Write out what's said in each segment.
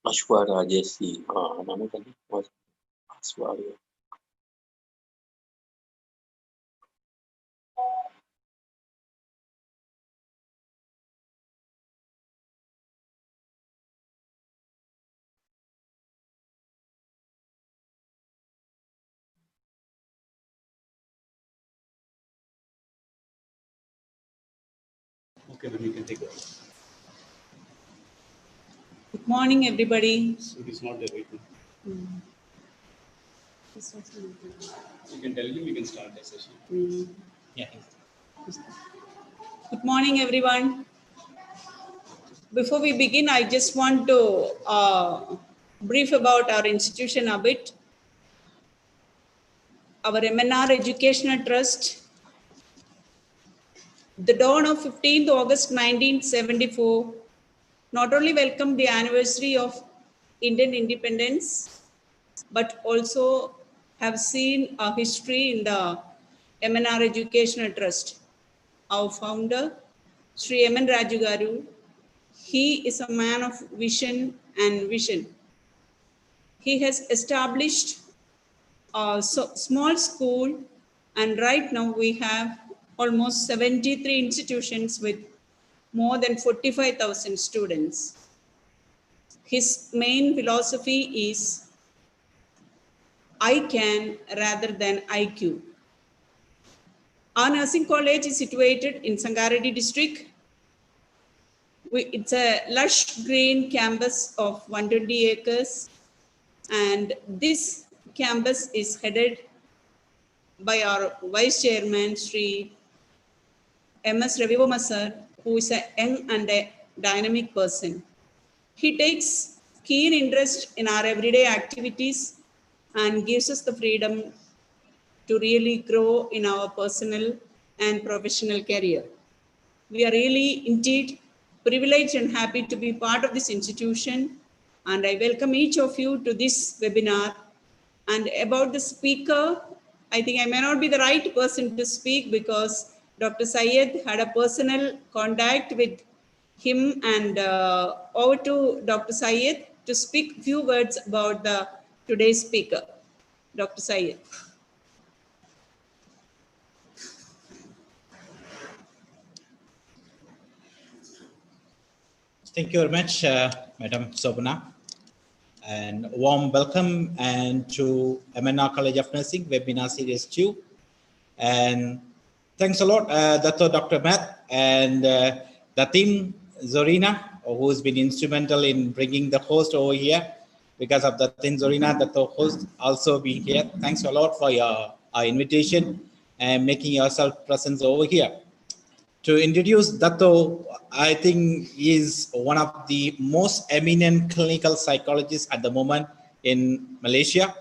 Ashwa Rajesi, nama tadi was Ashwarya. Okay, then you can take over. Good morning, everybody. So it is not there right now. This was not there. You can tell him we can start the session. Yeah. Good morning, everyone. Before we begin, I just want to brief about our institution a bit. Our MNR Educational Trust, the dawn of 15th August 1974, not only welcomed the anniversary of Indian independence, but also have seen a history in the MNR Educational Trust. Our founder, Sri M. N. Raju Garu, he is a man of vision and vision. He has established a small school, and right now we have almost 73 institutions with more than 45,000 students. His main philosophy is I can rather than IQ. Our nursing college is situated in Sangareddy district. It's a lush green campus of 120 acres, and this campus is headed by our vice chairman, Sri M.S. Ravivoma sir, who is a young and a dynamic person. He takes keen interest in our everyday activities and gives us the freedom to really grow in our personal and professional career. We are really indeed privileged and happy to be part of this institution, and I welcome each of you to this webinar. And about the speaker, I think I may not be the right person to speak because Dr. Syed had a personal contact with him, and over to Dr. Syed to speak a few words about today's speaker. Dr. Syed. Thank you very much, Madam Sobana, and warm welcome and to MNR College of Nursing webinar series 2. And thanks a lot, Dr. Matt and the team Zorina, who's been instrumental in bringing the host over here. Because of the team Zorina, the host also being here. Thanks a lot for your invitation and making yourself present over here. To introduce Dato, I think he is one of the most eminent clinical psychologists at the moment in Malaysia.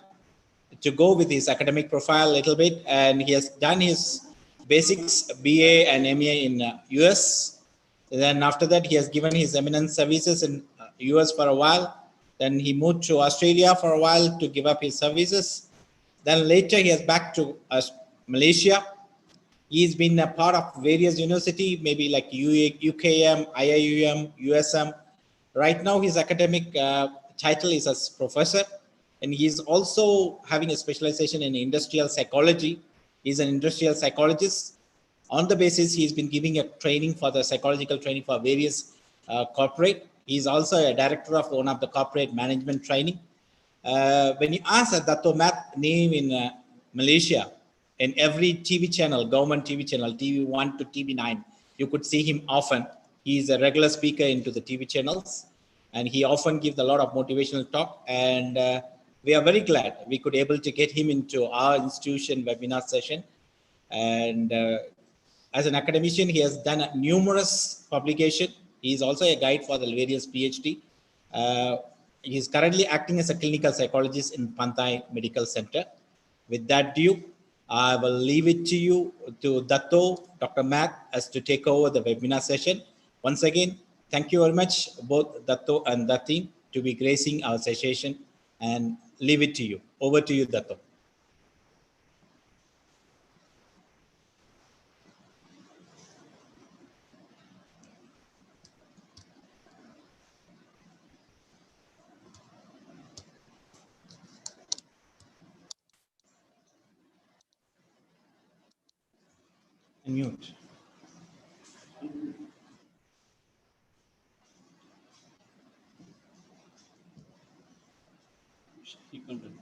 To go with his academic profile a little bit, and he has done his basics BA and MA in US. And then after that, he has given his eminent services in US for a while. Then he moved to Australia for a while to give up his services. Then later he is back to Malaysia. He's been a part of various universities, maybe like UKM, IIUM, USM. Right now, his academic title is as professor, and he's also having a specialization in industrial psychology. He's an industrial psychologist. On the basis, he's been giving a training for the psychological training for various corporate. He's also a director of one of the corporate management training. When you ask Dato Matt name in Malaysia, in every TV channel, government TV channel, TV1 to TV9, you could see him often. He is a regular speaker into the TV channels, and he often gives a lot of motivational talk. And we are very glad we could able to get him into our institution webinar session. And as an academician, he has done numerous publications. He is also a guide for the various PhD. He is currently acting as a clinical psychologist in Pantai Medical Center. With that due, I will leave it to you, to Dato, Dr. Matt, as to take over the webinar session. Once again, thank you very much, both Dato and the team, to be gracing our session, and leave it to you. Over to you, Dato. Mute. You can't do it.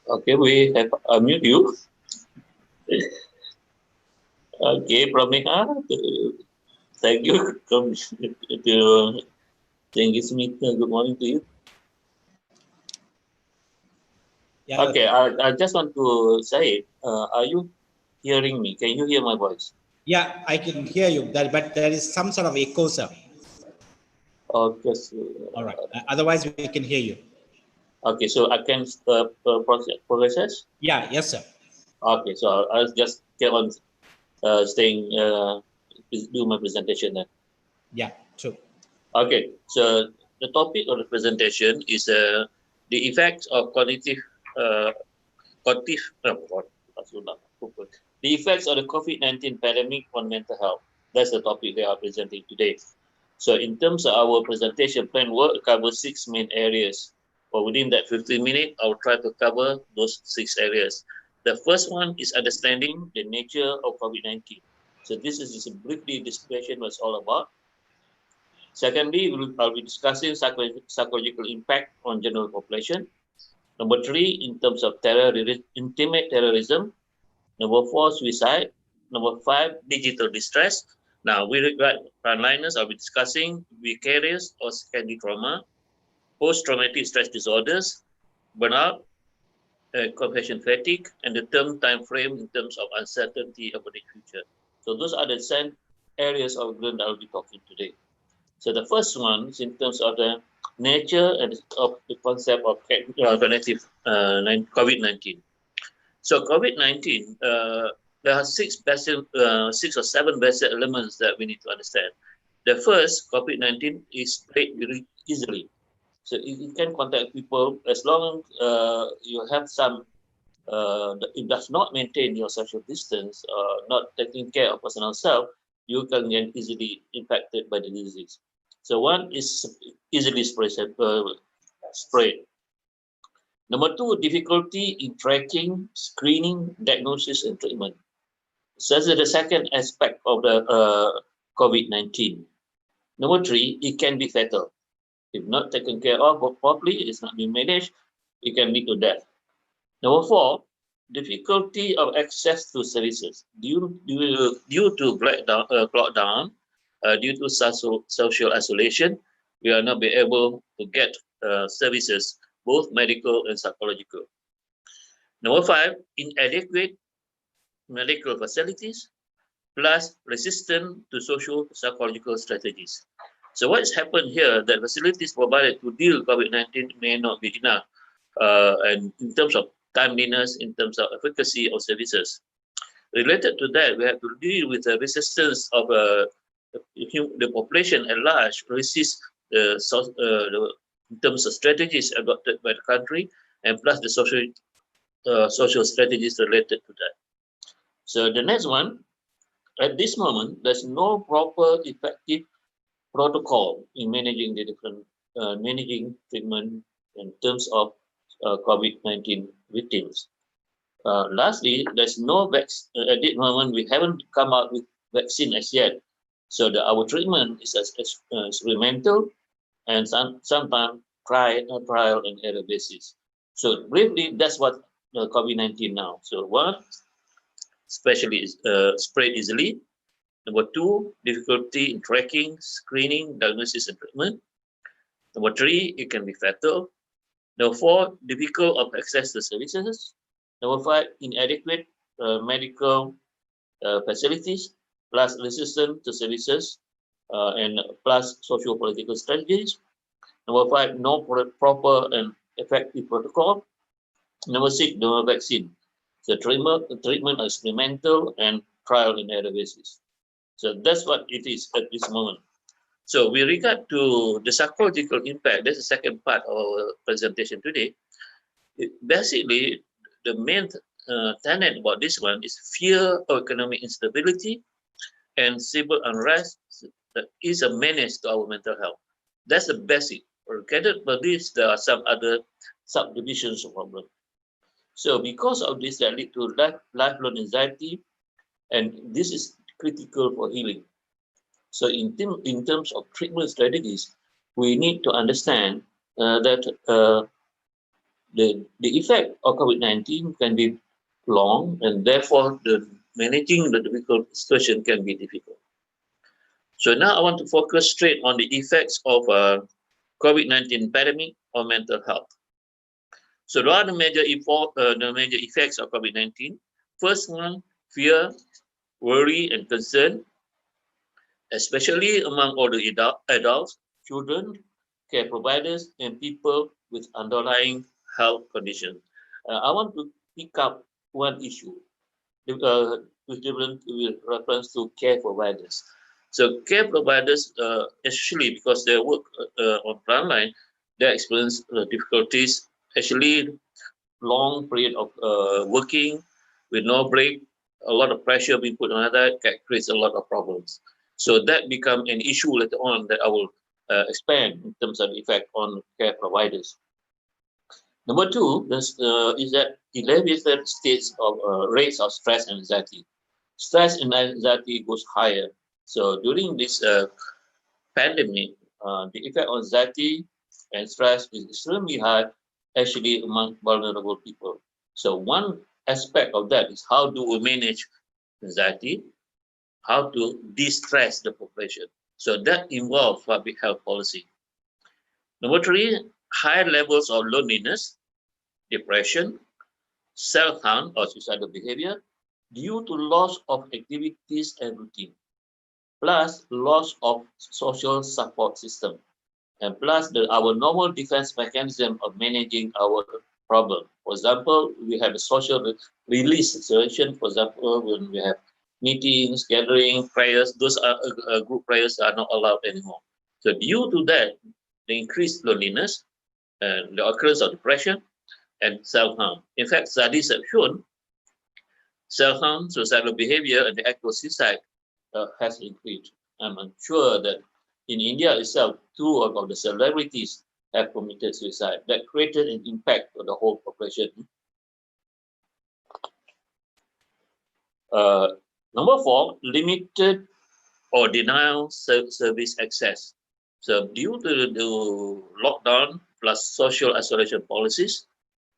Okay, we have unmute you. Okay, Pramika, thank you. Come to Cengiz Smith. Good morning to you. Yeah, Okay, I just want to say, are you hearing me? Can you hear my voice? yeah, I can hear you, but there is some sort of echo, sir. Okay, All right. Otherwise, we can hear you. okay, so I can process? Yeah, yes, sir. Okay, so I'll just get on staying, do my presentation then. Yeah, true. Okay, so the topic of the presentation is the effects of the effects of the COVID-19 pandemic on mental health. That's the topic they are presenting today. So in terms of our presentation plan, we'll cover 6 main areas. But within that 15 minutes, I'll try to cover those 6 areas. The first one is understanding the nature of COVID-19. So this is just briefly description what's all about. Secondly, I'll be discussing psychological impact on general population. Number 3, in terms of intimate terrorism. Number 4, suicide. Number 5, digital distress. Now, we regard frontliners, I'll be discussing vicarious or secondary trauma, post-traumatic stress disorders, burnout, confession fatigue, and the term time frame in terms of uncertainty about the future. So those are the 10 areas of ground I'll be talking today. So the first one is in terms of the nature and of the concept of COVID-19. So COVID-19, there are 6 or 7 basic elements that we need to understand. The first, COVID-19 is spread very easily. So it can contact people as long as you have some, it does not maintain your social distance, not taking care of personal self, you can get easily infected by the disease. So one is easily spread. Number 2, difficulty in tracking, screening, diagnosis, and treatment. So that's the second aspect of the COVID-19. Number 3, it can be fatal. If not taken care of properly, it's not being managed, it can lead to death. Number 4, difficulty of access to services due to lockdown, due to social isolation. We are not be able to get services, both medical and psychological. Number 5, inadequate medical facilities, plus resistance to social psychological strategies. So what's happened here, that facilities provided to deal with COVID-19 may not be enough, and in terms of timeliness, in terms of efficacy of services. Related to that, we have to deal with the resistance of the population at large, resist in terms of strategies adopted by the country, and plus the social strategies related to that. So the next one, at this moment, there's no proper effective protocol in managing the different managing treatment in terms of COVID-19 victims. Lastly, there's no vaccine at this moment. We haven't come out with vaccine as yet, so our treatment is experimental and sometimes trial and error basis. So briefly, that's what COVID-19 now. So one, especially spread easily. Number 2, difficulty in tracking, screening, diagnosis, and treatment. Number 3, it can be fatal. Number 4, difficult of access to services. Number 5, inadequate medical facilities, plus resistance to services, and plus socio-political strategies. Number 5, no proper and effective protocol. Number 6, no vaccine. So treatment is experimental and trial and error basis. So that's what it is at this moment. So with regard to the psychological impact, that's the second part of our presentation today. Basically, the main tenet about this one is fear of economic instability and civil unrest that is a menace to our mental health. That's the basic. Regarded by this, there are some other subdivisions of problem. So because of this, that lead to lifelong anxiety, and this is critical for healing. So in terms of treatment strategies, we need to understand that the effect of COVID-19 can be long, and therefore managing the difficult situation can be difficult. So now I want to focus straight on the effects of COVID-19 pandemic on mental health. So there are the major effects of COVID-19. First one, fear, worry, and concern, especially among older adults, children, care providers, and people with underlying health conditions. I want to pick up one issue with reference to care providers. So care providers, especially because they work on frontline, they experience difficulties, actually long period of working with no break, a lot of pressure being put on that creates a lot of problems. So that become an issue later on that I will expand in terms of effect on care providers. Number two is that elevated states of rates of stress and anxiety. Stress and anxiety goes higher. So during this pandemic, the effect on anxiety and stress is extremely high, actually among vulnerable people. So one aspect of that is how do we manage anxiety, how to de-stress the population. So that involves public health policy. Number three, high levels of loneliness, depression, self-harm or suicidal behavior due to loss of activities and routine, plus loss of social support system, and plus our normal defense mechanism of managing our problem. For example, we have a social release situation. For example, when we have meetings, gathering, prayers, those are group prayers are not allowed anymore. So due to that, the increased loneliness and the occurrence of depression and self-harm. In fact, studies have shown self-harm, suicidal behavior, and the act of suicide has increased. I'm sure that in India itself, two of the celebrities have committed suicide. That created an impact on the whole population. Number four, limited or denial service access. So due to the lockdown plus social isolation policies,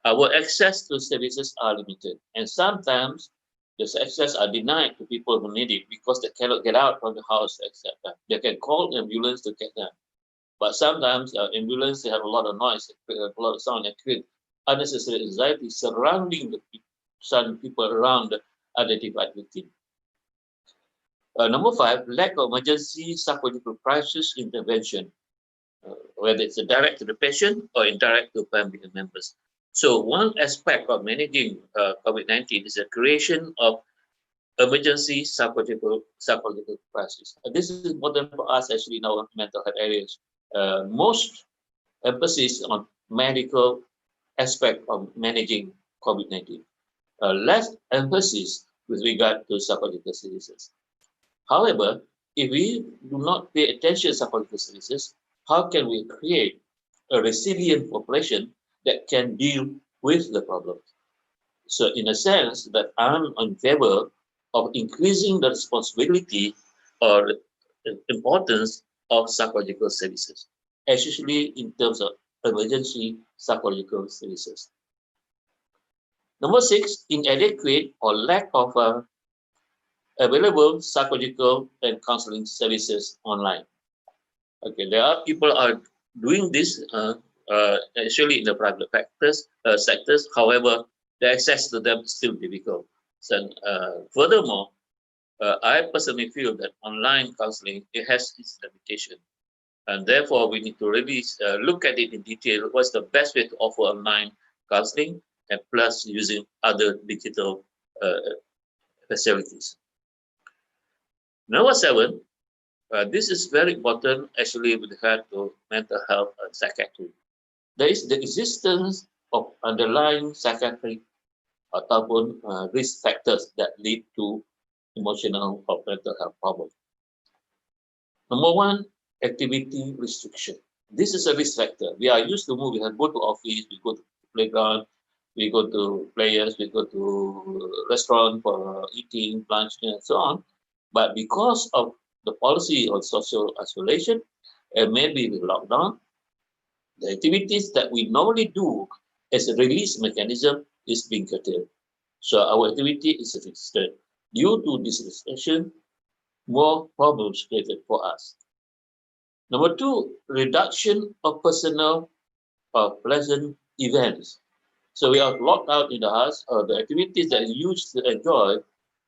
our access to services are limited. And sometimes those access are denied to people who need it because they cannot get out from the house, etc. They can call the ambulance to get them. But sometimes ambulance, they have a lot of noise, a lot of sound, and create unnecessary anxiety surrounding some people around the identified victim. Number five, lack of emergency psychological crisis intervention, whether it's direct to the patient or indirect to family members. So one aspect of managing COVID-19 is the creation of emergency psychological crisis. This is important for us actually in our mental health areas. Most emphasis on medical aspect of managing COVID-19. Less emphasis with regard to psychological services. However, if we do not pay attention to psychological services, how can we create a resilient population that can deal with the problem? So in a sense that I'm in favor of increasing the responsibility or importance of psychological services, especially in terms of emergency psychological services. Number six, inadequate or lack of available psychological and counseling services online. Okay, there are people are doing this actually in the private sectors. However, the access to them is still difficult. So, furthermore, I personally feel that online counseling, it has its limitation. And therefore, we need to really look at it in detail. What's the best way to offer online counseling, and plus using other digital facilities. Number seven, this is very important actually with regard to mental health and psychiatry. There is the existence of underlying psychiatric ataupun risk factors that lead to emotional or mental health problems. Number one, activity restriction. This is a risk factor. We are used to move. We have go to office, we go to playground, we go to players, we go to restaurant for eating, lunch, and so on. But because of the policy of social isolation and maybe the lockdown, the activities that we normally do as a release mechanism is being curtailed. So our activity is restricted. Due to this restriction, more problems created for us. Number two, reduction of personal or pleasant events. So we are locked out in the house, or the activities that we used to enjoy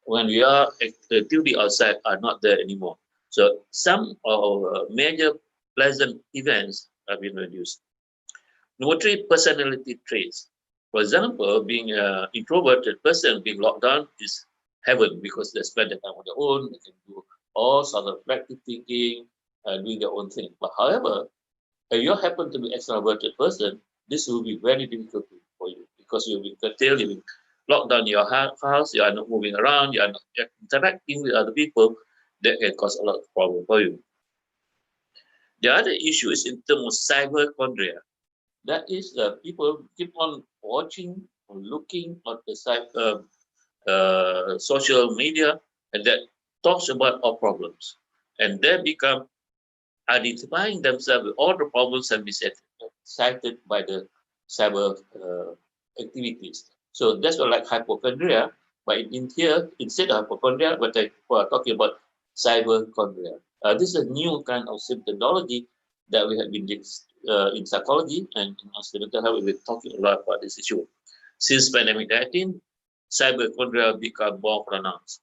when we are actively outside are not there anymore. So some of our major pleasant events have been reduced. Number three, personality traits. For example, being an introverted person, being locked down is heaven because they spend their time on their own, they can do all sorts of active thinking, doing their own thing. But however, if you happen to be an extroverted person, this will be very difficult for you because you'll be curtailed, you'll be locked down in your house, you are not moving around, you are not interacting with other people. That can cause a lot of problem for you. The other issue is in terms of cyberchondria. That is, people keep on watching or looking at the social media and that talks about our problems. And they become identifying themselves with all the problems have been cited by the cyber activities. So that's what like hypochondria, but in here, instead of hypochondria, we're talking about cyberchondria. This is a new kind of symptomology that we have been in psychology and in mental health. We've been talking a lot about this issue. Since pandemic 19, cyberchondria become more pronounced.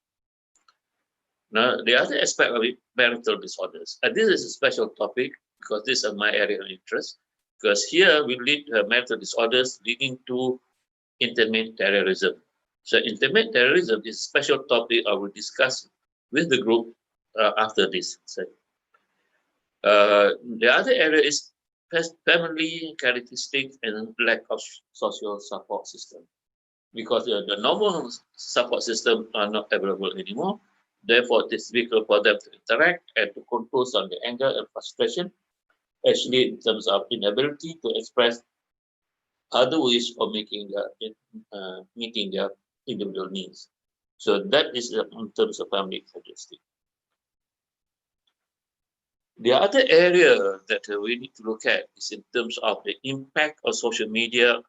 Now, the other aspect of it, marital disorders. And this is a special topic because this is my area of interest. Because here we lead marital disorders leading to intimate terrorism. So intimate terrorism is a special topic I will discuss with the group after this. The other area is family characteristics and lack of social support system. Because the normal support system are not available anymore. Therefore, it is difficult for them to interact and to control some of the anger and frustration, actually in terms of inability to express other ways of meeting their individual needs. So that is in terms of family characteristics. The other area that we need to look at is in terms of the impact of social media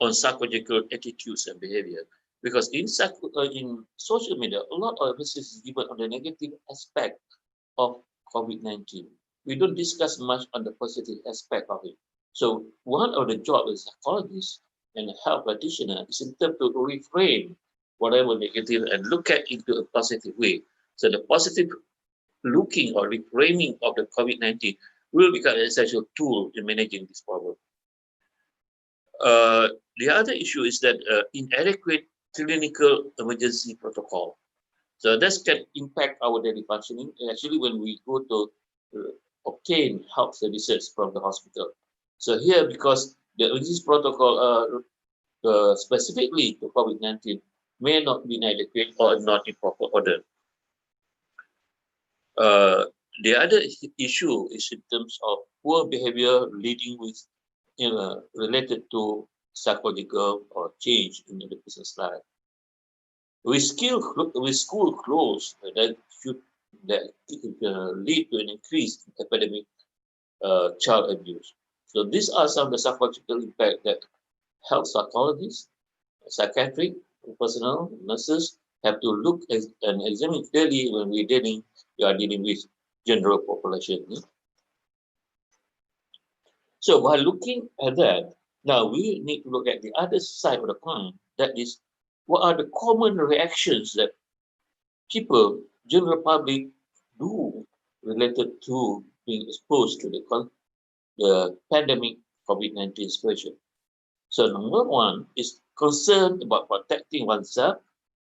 on psychological attitudes and behavior. Because in social media, a lot of emphasis is given on the negative aspect of COVID-19. We don't discuss much on the positive aspect of it. So one of the jobs of psychologists and health practitioner is in terms to reframe whatever negative and look at it into a positive way. So the positive looking or reframing of the COVID-19 will become an essential tool in managing this problem. The other issue is that inadequate clinical emergency protocol. So this can impact our daily functioning. Actually, when we go to obtain health services from the hospital. So here, because the emergency protocol specifically to COVID-19 may not be inadequate or not in proper order. The other issue is in terms of poor behavior leading with related to psychological or change in the person's life. With school closed, that should lead to an increase in epidemic child abuse. So these are some of the psychological impact that health psychologists, psychiatric personnel, nurses have to look and examine clearly when we are dealing with general population. So by looking at that, now we need to look at the other side of the coin. That is, what are the common reactions that people, general public, do related to being exposed to the pandemic COVID-19 situation. So number one is concern about protecting oneself,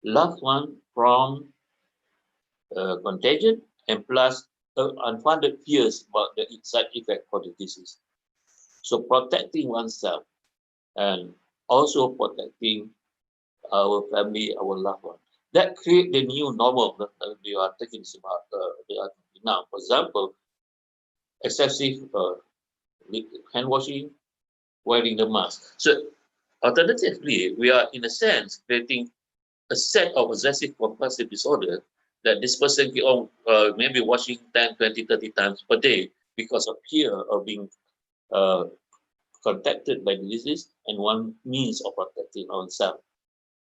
loved one from contagion, and plus unfounded fears about the side effect for the disease. So protecting oneself and also protecting our family, our loved one. That create the new normal that we are talking about now. For example, excessive hand washing, wearing the mask. So alternatively, we are in a sense creating a set of obsessive compulsive disorder that this person keep on maybe washing 10, 20, 30 times per day because of fear of being uh, contacted by the disease and one means of protecting ourselves.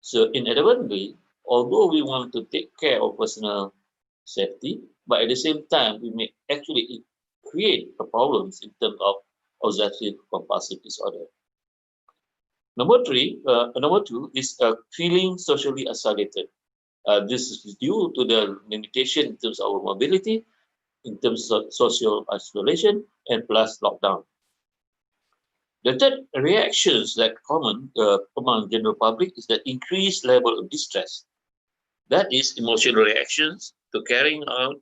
So inadvertently, although we want to take care of personal safety, but at the same time, we may actually create problems in terms of obsessive compulsive disorder. Number two is feeling socially isolated. This is due to the limitation in terms of our mobility, in terms of social isolation, and plus lockdown. The third reactions that common among general public is the increased level of distress. That is emotional reactions to carrying out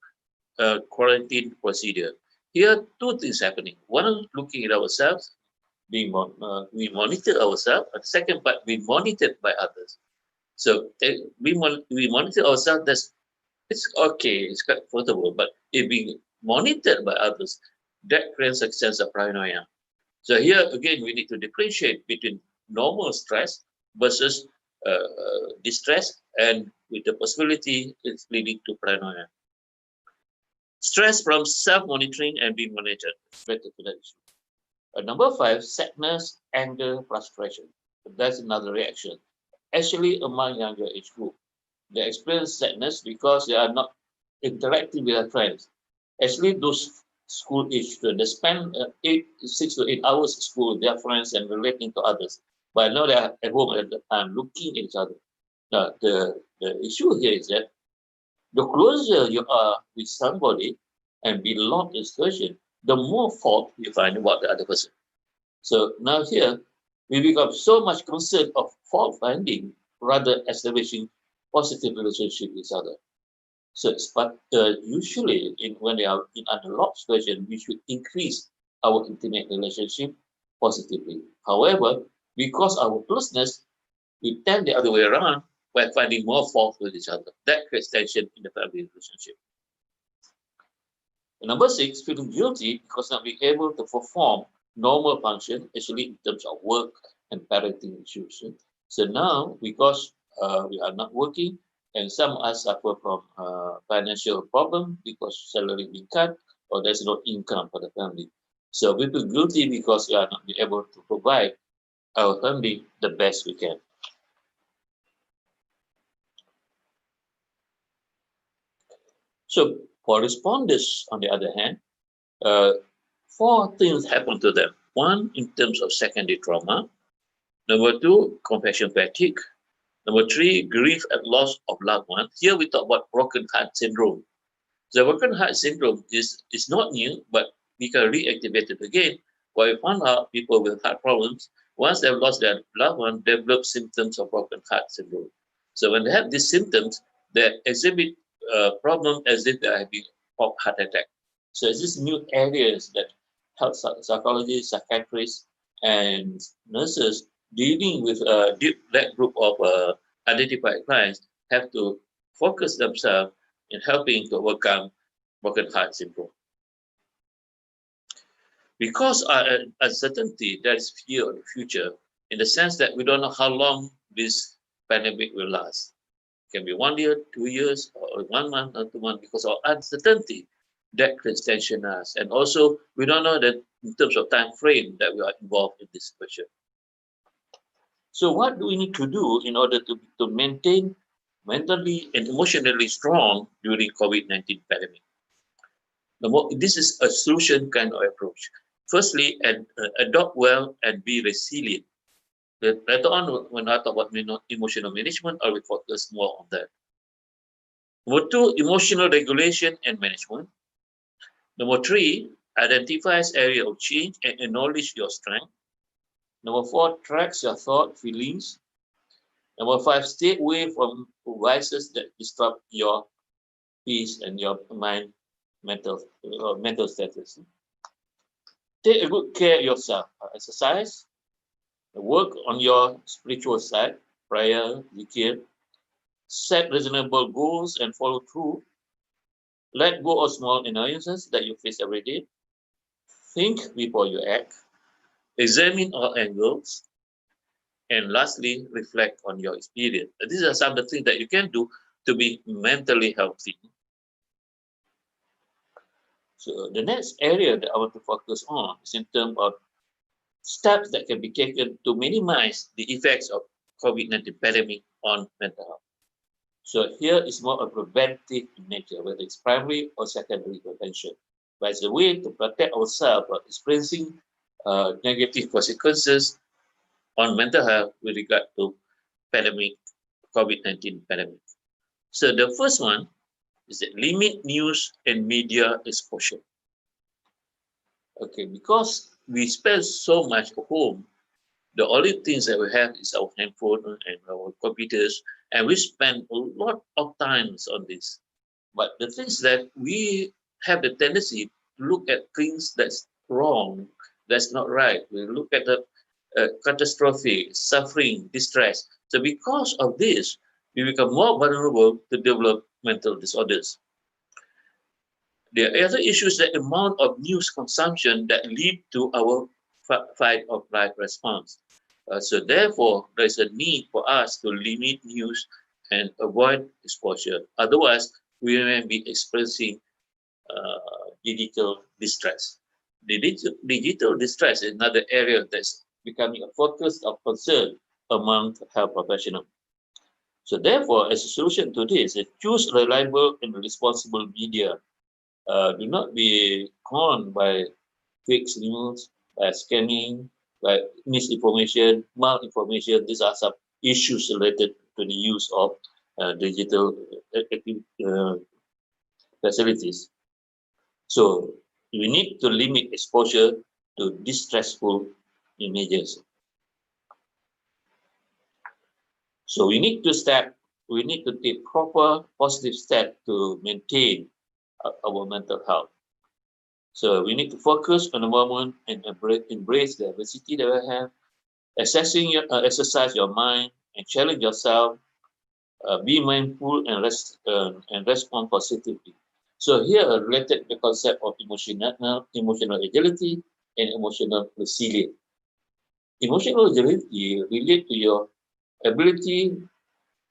a quarantine procedure. Here, two things happening. One, looking at ourselves, we monitor ourselves. And the second part, we monitored by others. So we monitor ourselves. It's okay. It's quite comfortable. But if we monitored by others, that creates a sense of paranoia. So here again, we need to differentiate between normal stress versus distress, and with the possibility it's leading to paranoia. Stress from self-monitoring and being monitored. Related to that issue. Number five, sadness, anger, frustration. That's another reaction. Actually, among younger age group, they experience sadness because they are not interacting with their friends. Actually, those school age students, they spend 6 to 8 hours at school with their friends and relating to others. But now they are at home at the time looking at each other. Now, the issue here is that the closer you are with somebody and belong to this person, the more fault you find about the other person. So now here, we become so much concerned of fault finding rather establishing positive relationship with each other. So, but usually, when they are in unlocked situation, we should increase our intimate relationship positively. However, because our closeness, we tend the other way around by finding more fault with each other. That creates tension in the family relationship. And number six, feeling guilty because not being able to perform normal function, actually in terms of work and parenting issues. So now, because we are not working, and some of us suffer from financial problem because salary being cut or there's no income for the family. So we feel guilty because we are not be able to provide our family the best we can. So for responders, on the other hand, four things happen to them. One, in terms of secondary trauma. Number two, compassion fatigue. Number three, grief at loss of loved ones. Here we talk about broken heart syndrome. The broken heart syndrome is not new, but we can reactivate it again. Why we found out people with heart problems, once they've lost their loved one, develop symptoms of broken heart syndrome. So when they have these symptoms, they exhibit problems as if they are having a heart attack. So it's these new areas that health psychologists, psychiatrists, and nurses dealing with that group of identified clients have to focus themselves in helping to overcome broken heart syndrome. Because uncertainty, there is fear of the future in the sense that we don't know how long this pandemic will last. It can be 1 year, 2 years, or 1 month or 2 months because of uncertainty that creates tension in us. And also, we don't know that in terms of time frame that we are involved in this situation. So what do we need to do in order to maintain mentally and emotionally strong during COVID-19 pandemic? This is a solution kind of approach. Firstly, adopt well and be resilient. Later on, when I talk about emotional management, I will focus more on that. Number two, emotional regulation and management. Number three, identifies area of change and acknowledge your strength. Number four, tracks your thought, feelings. Number five, stay away from vices that disrupt your peace and your mental status. Take a good care of yourself. Exercise, work on your spiritual side, prayer, zikir, set reasonable goals and follow through. Let go of small annoyances that you face every day. think before you act, examine all angles, and lastly, reflect on your experience. These are some of the things that you can do to be mentally healthy. So the next area that I want to focus on is in terms of steps that can be taken to minimize the effects of COVID-19 pandemic on mental health. So here is more of preventive in nature, whether it's primary or secondary prevention. But it's a way to protect ourselves from experiencing negative consequences on mental health with regard to pandemic, COVID-19 pandemic. So the first one is that limit news and media exposure. Okay, because we spend so much at home, the only things that we have is our handphone and our computers, and we spend a lot of times on this. But the things that we have the tendency to look at things that's wrong, that's not right. We look at the catastrophe, suffering, distress. So because of this, we become more vulnerable to develop mental disorders. The other issue is the amount of news consumption that lead to our fight or flight response. So therefore, there is a need for us to limit news and avoid exposure. Otherwise, we may be experiencing digital distress. The digital distress is another area that's becoming a focus of concern among health professionals. So therefore, as a solution to this, choose reliable and responsible media. Do not be conned by fake news, by scamming, by misinformation, malinformation. These are some issues related to the use of digital facilities. So we need to limit exposure to distressful images. So we need to take proper positive steps to maintain our mental health. So we need to focus on the moment and embrace the adversity that we have, exercise your mind and challenge yourself, be mindful and respond positively. So here related the concept of emotional agility and emotional resilience. Emotional agility relate to your ability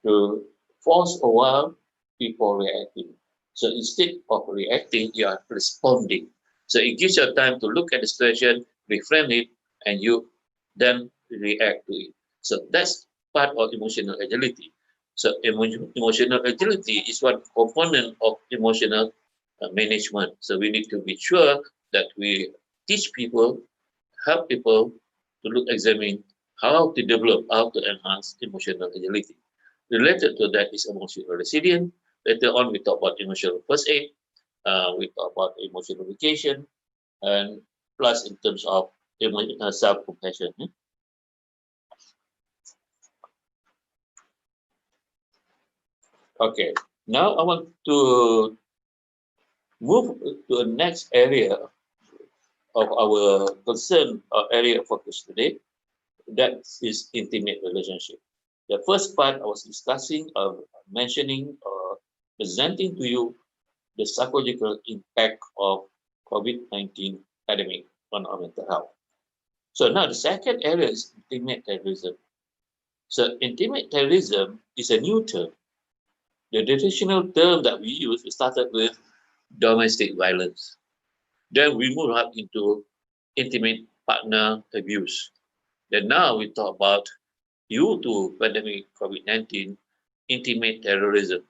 to pause a while before reacting. So instead of reacting, you are responding. So it gives you time to look at the situation, reframe it, and you then react to it. So that's part of emotional agility. So emotional agility is one component of emotional management. So we need to be sure that we teach people, help people to examine how to develop, how to enhance emotional agility. Related to that is emotional resilience. Later on, we talk about emotional first aid. We talk about emotional education, and plus in terms of self-compassion. Okay, now I want to move to the next area of our concern or area of focus today. That is intimate relationship. The first part I was discussing, mentioning, presenting to you the psychological impact of COVID-19 pandemic on our mental health. So now the second area is intimate terrorism. So intimate terrorism is a new term. The traditional term that we use, we started with domestic violence. Then we move up into intimate partner abuse. Then now we talk about, due to pandemic COVID-19, intimate terrorism.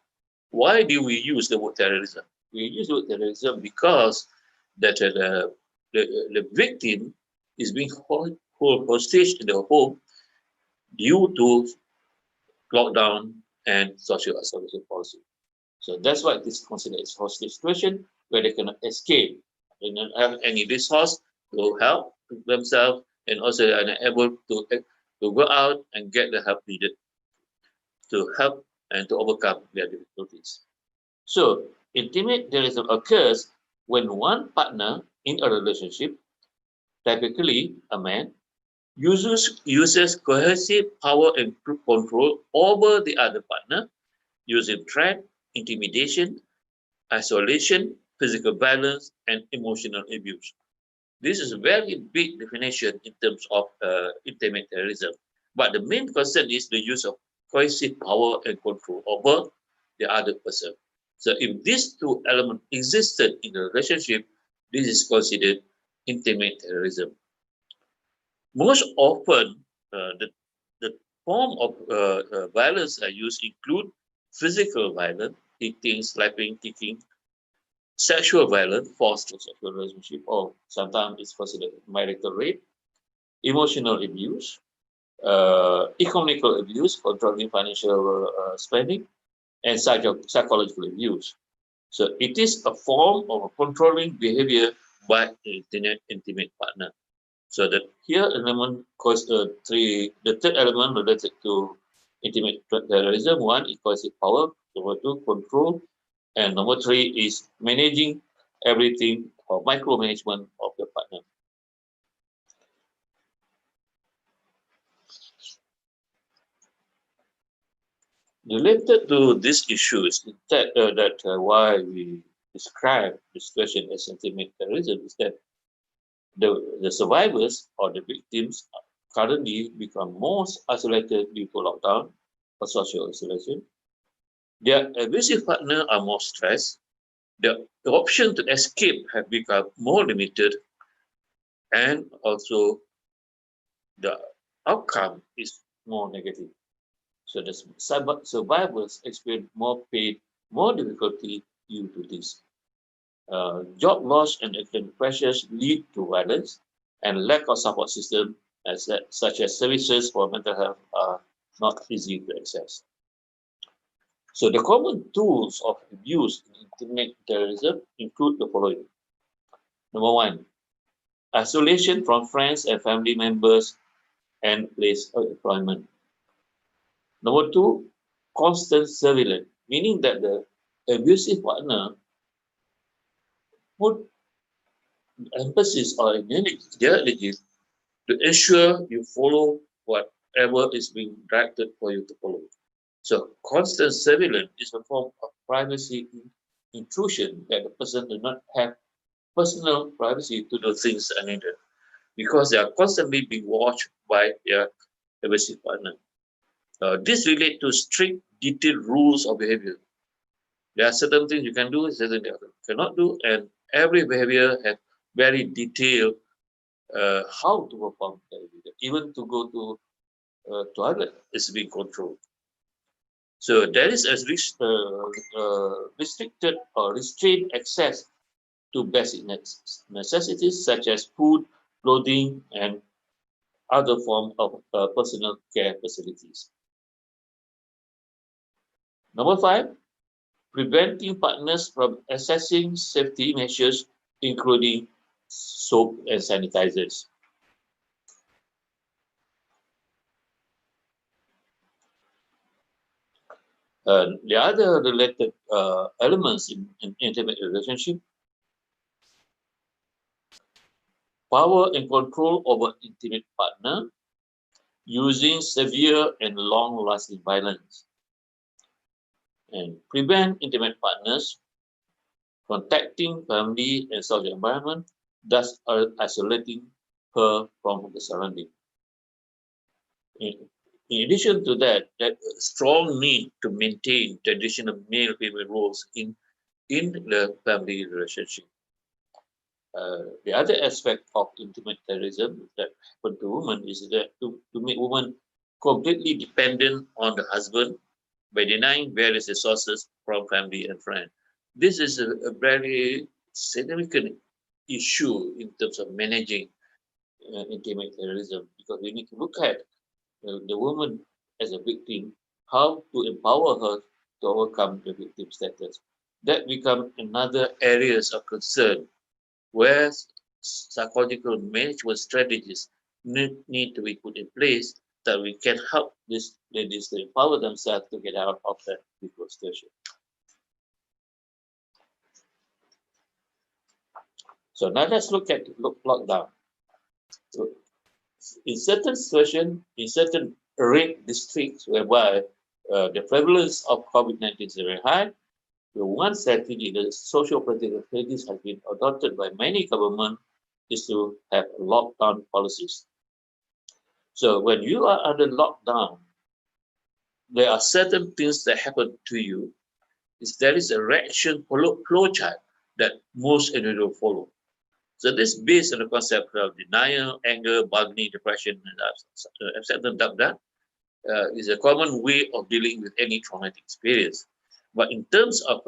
Why do we use the word terrorism? We use the word terrorism because that the victim is being held hostage in the home due to lockdown and social isolation policy. So that's why it is considered as hostage situation, where they cannot escape. They don't have any resource to help themselves, and also are unable to go out and get the help needed to help and to overcome their difficulties. So intimate terrorism occurs when one partner in a relationship, typically a man, uses coercive power and control over the other partner using threat, intimidation, isolation, physical violence, and emotional abuse. This is a very big definition in terms of intimate terrorism. But the main concern is the use of coercive power and control over the other person. So if these two elements existed in a relationship, this is considered intimate terrorism. Most often, the form of violence I use include physical violence, hitting, slapping, kicking, sexual violence, forced sexual relationship, or sometimes it's considered marital rape, emotional abuse, economical abuse, controlling financial spending, and psychological abuse. So it is a form of a controlling behavior by an intimate partner. So that here element the third element related to intimate terrorism. One is coercive power. Number two, control, and number three is managing everything or micromanagement of the partner. Related to these issues, why we describe this question as intimate terrorism is that the survivors or the victims currently become most isolated due to lockdown or social isolation. Their abusive partner are more stressed. The option to escape have become more limited, and also the outcome is more negative. So the survivors experience more pain, more difficulty due to this. Job loss and economic pressures lead to violence, and lack of support system such as services for mental health are not easy to access. So the common tools of abuse in intimate terrorism include the following. Number one, isolation from friends and family members and place of employment. Number two, constant surveillance, meaning that the abusive partner put emphasis on their energy to ensure you follow whatever is being directed for you to follow. So constant surveillance is a form of privacy intrusion that the person does not have personal privacy to do things that are needed because they are constantly being watched by their abusive partner. This relates to strict, detailed rules of behavior. There are certain things you can do, certain things you cannot do, and every behavior has very detailed how to perform that behavior. Even to go to toilet is being controlled. So there is a restricted or restrained access to basic necessities such as food, clothing, and other forms of personal care facilities. Number five, preventing partners from accessing safety measures, including soap and sanitizers. The other related elements in intimate relationship, power and control over intimate partner, using severe and long-lasting violence, and prevent intimate partners contacting family and social environment, thus isolating her from the surrounding. In addition to that, that strong need to maintain traditional male-female roles in the family relationship. The other aspect of intimate terrorism that happen to women is that to make women completely dependent on the husband by denying various resources from family and friends. This is a very significant issue in terms of managing intimate terrorism because we need to look at the woman as a victim, how to empower her to overcome the victim status. That becomes another areas of concern where psychological management strategies need to be put in place that we can help these ladies to empower themselves to get out of that difficult situation. So now let's look at lockdown. So in certain situations, in certain red districts whereby the prevalence of COVID-19 is very high, the one strategy, the social protective strategies has been adopted by many governments is to have lockdown policies. So when you are under lockdown, there are certain things that happen to you. There is a reaction flow chart that most individuals follow. So this is based on the concept of denial, anger, bargaining, depression, and acceptance. Is a common way of dealing with any traumatic experience. But in terms of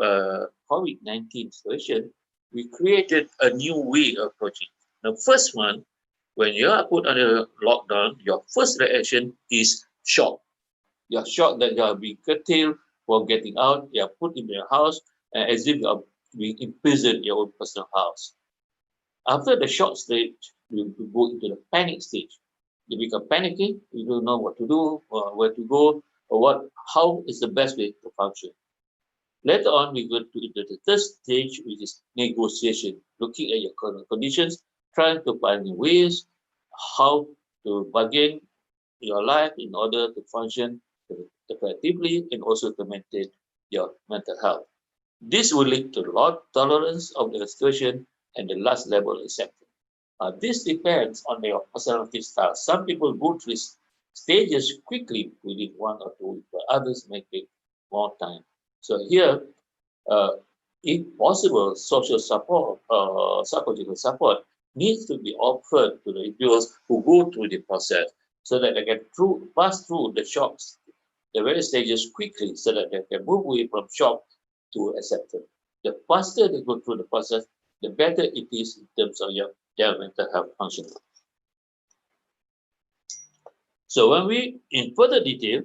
COVID-19 situation, we created a new way of approaching. The first one, when you are put under lockdown, your first reaction is shock. You are shocked that you are being curtailed from getting out. You are put in your house as if you are being imprisoned in your own personal house. After the shock stage, you go into the panic stage. You become panicky. You don't know what to do, or where to go, or how is the best way to function. Later on, we go into the third stage, which is negotiation, looking at your current conditions, trying to find ways how to bargain your life in order to function effectively and also to maintain your mental health. This will lead to a lot tolerance of the situation and the last level acceptance. This depends on your personality style. Some people go through stages quickly within 1 or 2 weeks, but others may take more time. So here, if possible, social support, psychological support needs to be offered to the individuals who go through the process so that they can pass through the shocks, the various stages quickly so that they can move away from shock to acceptance. The faster they go through the process, the better it is in terms of their mental health functioning. So when we, in further detail,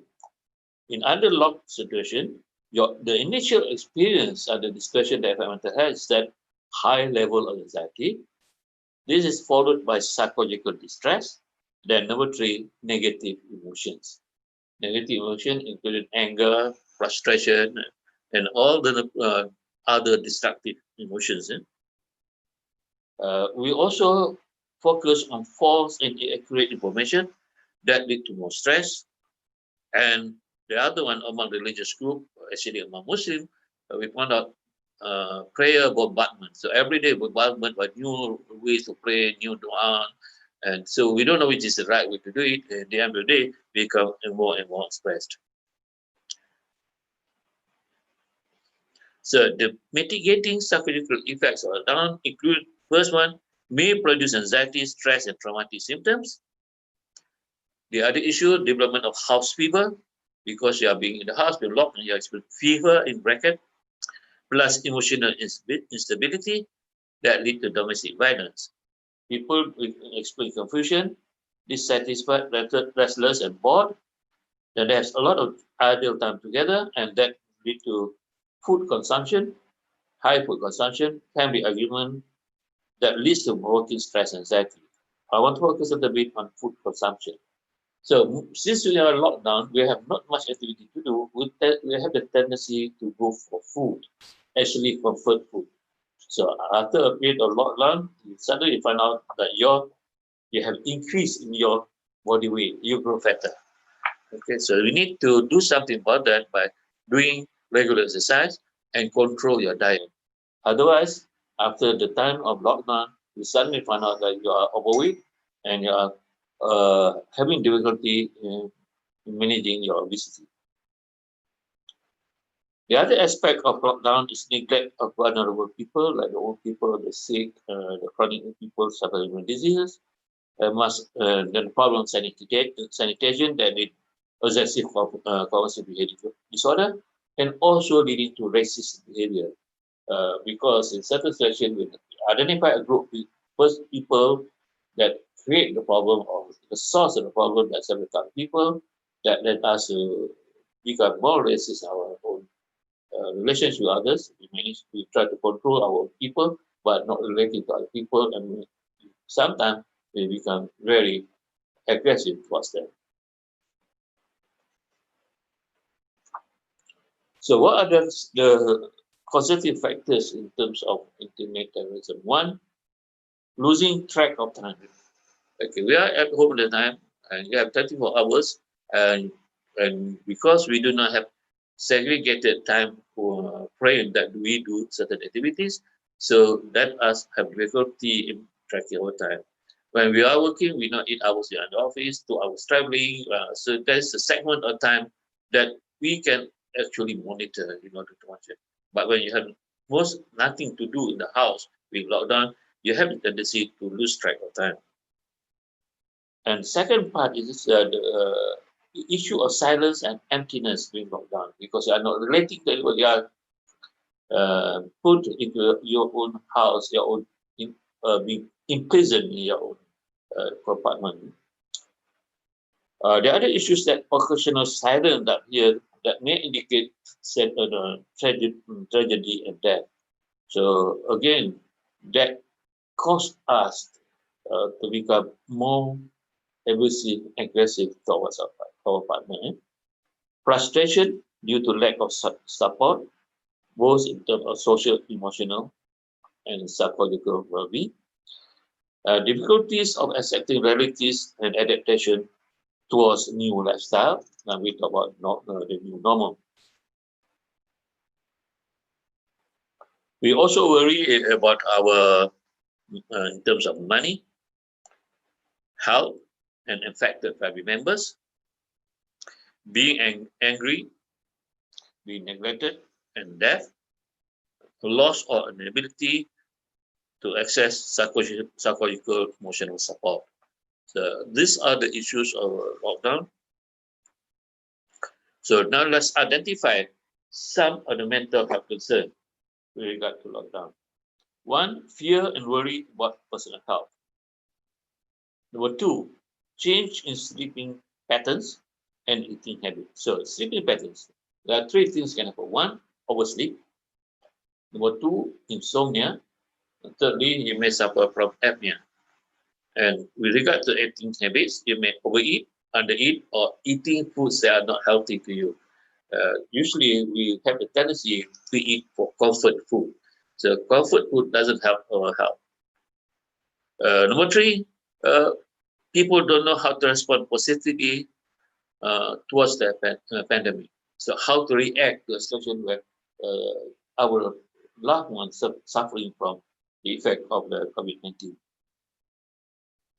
in under locked situation, the initial experience and the discussion that mental health is that high level of anxiety. This is followed by psychological distress. Then number 3, negative emotions. Negative emotion including anger, frustration, and all the other destructive emotions. We also focus on false and inaccurate information that lead to more stress. And the other one among religious group, actually among Muslim, we found out prayer bombardment. So every day bombardment by new ways to pray, new dua, and so we don't know which is the right way to do it. At the end of the day, we become more and more stressed. So the mitigating psychological effects of down include first one, may produce anxiety, stress, and traumatic symptoms. The other issue, development of house fever, because you are being in the house, you're locked, and you experience fever in bracket, plus emotional instability that lead to domestic violence. People experience confusion, dissatisfied, restless, and bored. Then there's a lot of idle time together, and that lead to food consumption, high food consumption, family argument that leads to provoking stress and anxiety. I want to focus a little bit on food consumption. So since we are locked down, we have not much activity to do. We have the tendency to go for food, actually comfort food. So after a period of lockdown, suddenly you find out that you have increase in your body weight, you grow fatter. Okay, so we need to do something about that by doing regular exercise and control your diet. Otherwise, after the time of lockdown, you suddenly find out that you are overweight and you are having difficulty in managing your obesity. The other aspect of lockdown is neglect of vulnerable people, like the old people, the sick, the chronic people suffering with diseases, then the problem sanitation that lead obsessive compulsive behavior disorder, and also leading to racist behavior. Because in certain situations, we identify a group of first people that create the problem or the source of the problem that several other people that led us to become more racist in our own relations with others. We try to control our people, but not relating to other people, and sometimes we become very aggressive towards them. So what are the positive factors in terms of internet terrorism? One, losing track of time. Okay, we are at home at the time, and we have 24 hours, and because we do not have segregated time for praying that we do certain activities, so that us have difficulty in tracking our time. When we are working, we know 8 hours in the office, 2 hours traveling. So there's a segment of time that we can actually monitor in order to watch it. But when you have nothing to do in the house with lockdown, you have the tendency to lose track of time. And second part is the issue of silence and emptiness during lockdown, because you are not relating to what you are put into your own house, your own being imprisoned in your own compartment. The other issues that occasional silence that here that may indicate tragedy and death. So again, that caused us to become more abusive, aggressive towards our partner. Frustration due to lack of support, both in terms of social, emotional, and psychological well-being. Difficulties of accepting realities and adaptation towards new lifestyle. Now we talk about the new normal. We also worry about our, in terms of money, health, and affected family members, being angry, being neglected, and death, loss or inability to access psychological emotional support. So these are the issues of lockdown. So now let's identify some of the mental health concerns with regard to lockdown. One, fear and worry about personal health. Number two, change in sleeping patterns and eating habits. So sleeping patterns, there are three things can happen. One, oversleep. Number two, insomnia. And thirdly, you may suffer from apnea. And with regard to eating habits, you may overeat, undereat, or eating foods that are not healthy to you. Usually, we have the tendency to eat for comfort food. So comfort food doesn't help our health. Number three, people don't know how to respond positively towards the pandemic. So how to react to a situation where our loved ones are suffering from the effect of the COVID-19.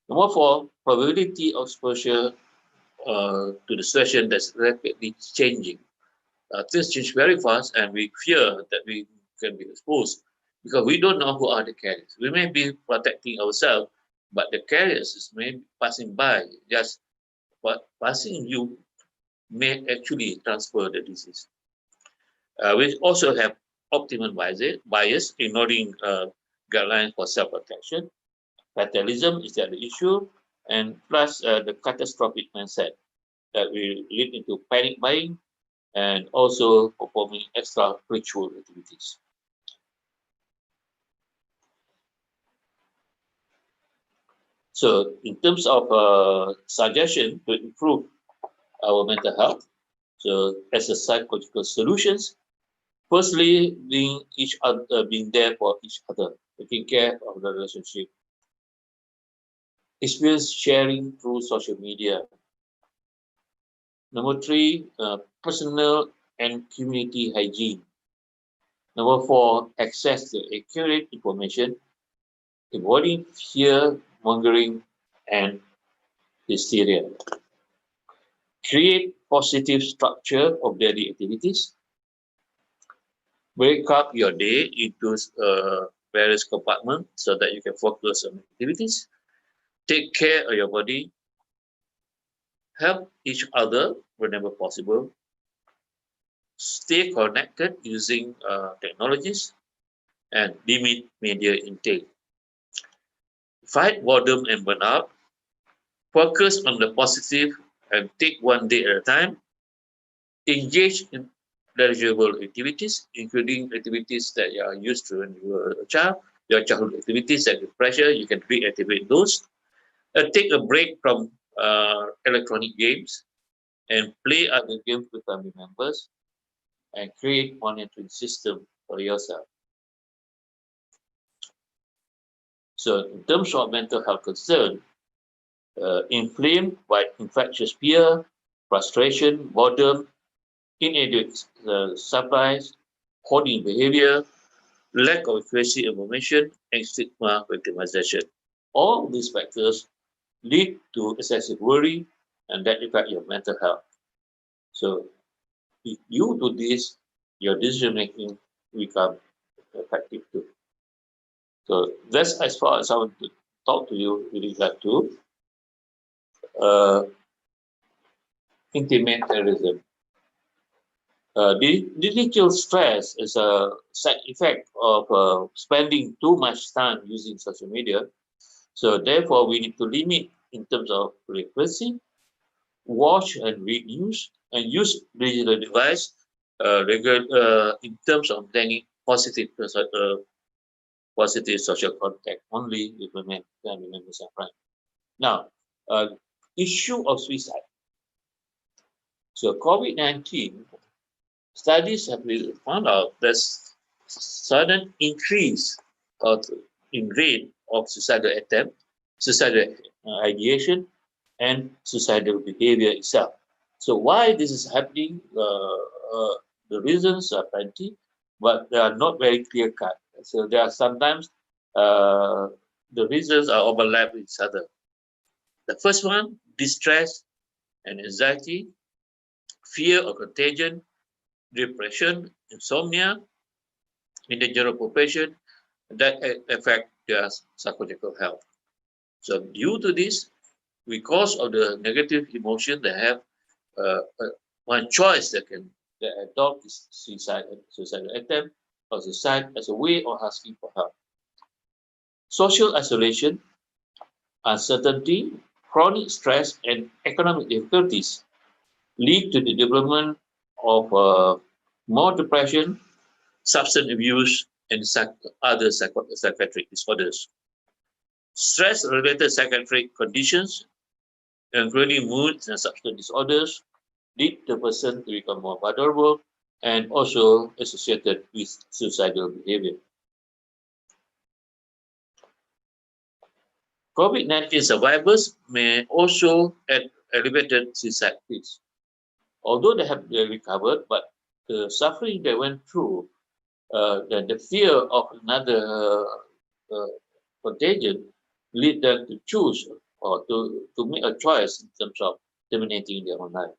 Number four, probability of exposure to the situation that's rapidly changing. Things change very fast, and we fear that we can be exposed because we don't know who are the carriers. We may be protecting ourselves, but the carriers may be passing by. Just passing you may actually transfer the disease. We also have optimum bias, ignoring guidelines for self-protection. Fatalism is the other issue, and plus the catastrophic mindset that will lead into panic buying and also performing extra ritual activities. So in terms of suggestion to improve our mental health, so as a psychological solutions, firstly, being there for each other, taking care of the relationship. Experience sharing through social media. Number three, personal and community hygiene. Number four, access to accurate information, avoiding fear mongering and hysteria. Create positive structure of daily activities. Break up your day into various compartments so that you can focus on activities. Take care of your body. Help each other whenever possible. Stay connected using technologies and limit media intake. Fight boredom and burnout. Focus on the positive and take one day at a time. Engage in pleasurable activities, including activities that you are used to when you were a child. Your childhood activities that you pressure, you can reactivate those. Take a break from electronic games and play other games with family members and create monitoring system for yourself. So in terms of mental health concern, inflamed by infectious fear, frustration, boredom, inadequate supplies, hoarding behavior, lack of accuracy information, and stigma victimization. All these factors lead to excessive worry, and that affect your mental health. So if you do this, your decision making become effective too. So that's as far as I want to talk to you with regard to uh, intimate terrorism. Digital stress is a side effect of spending too much time using social media. So therefore, we need to limit in terms of frequency, watch and read news, and use digital device in terms of maintaining positive social contact only with family members and friends. Now, uh, issue of suicide. So COVID-19 studies have found out there's sudden increase of, in rate of suicidal attempt, suicidal ideation, and suicidal behavior itself. So why this is happening? The reasons are plenty, but they are not very clear cut. So there are sometimes the reasons are overlap with each other. The first one, distress and anxiety, fear of contagion, depression, insomnia in the general population that affect their psychological health. So due to this, because of the negative emotion they have, one choice they adopt is suicidal attempt or suicide as a way of asking for help. Social isolation, uncertainty, chronic stress, and economic difficulties lead to the development of more depression, substance abuse, and other psychiatric disorders. Stress-related psychiatric conditions, including mood and substance disorders, lead the person to become more vulnerable and also associated with suicidal behavior. COVID-19 survivors may also have elevated suicide rates. Although they have recovered, but the suffering they went through, the fear of another contagion lead them to choose or to make a choice in terms of terminating their own life.